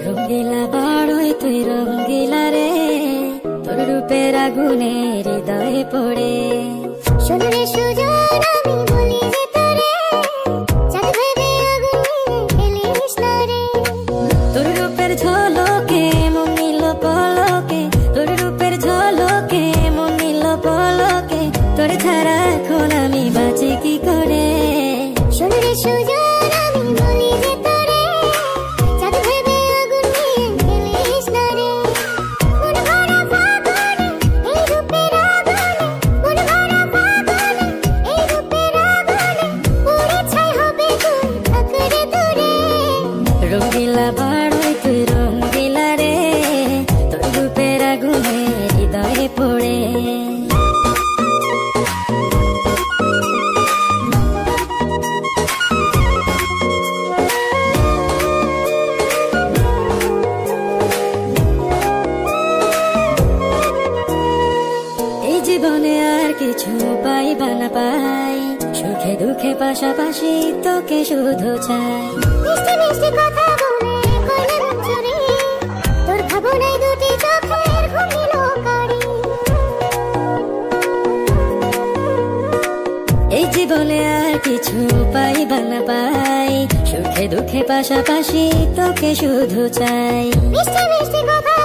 রঙ্গিলা বাড়ই তুই রঙ্গিলা রে, তোর রূপের আগুনে হৃদয়ে পড়ে। শোন রে সুজন আমি বলি যে তোরে, চাঁদ ভেবে আগুন নিয়ে ফেলিস না রে। তোর রূপের ঝলকে মন নিল পলকে, তোর রূপের ঝলকে মন নিল পলকে, তোর ছাড়া এখন আমি বাঁচি কি করে। শোন রে সুজন আমি বলি যে তোরে, চাঁদ ভেবে আগুন নিয়ে ফেলিস না রে। মন ভরা ফাগুনে এই রূপের আগুনে, মন ভরা ফাগুনে এই রূপের আগুনে, পুড়ে ছাই হবে তুই থাক রে দূরে। রঙ্গিলা বাড়ই তুই রঙ্গিলা রে, তোর রূপের আগুনে হৃদয়ে পড়ে। এই জীবনে আর কিছু পাইবা না পাই, সুখে দুঃখে পাশাপাশি তোকে শুধু চাই। মিষ্টি মিষ্টি কথা বলে করলে মন চুরি, তোর ভাবনায় দুটি চোখের ঘুম দিল কারি। এই জীবনে আর কিছু পাইবা না পাই, সুখে দুঃখে পাশাপাশি তোকে শুধু চাই। মিষ্টি মিষ্টি কথা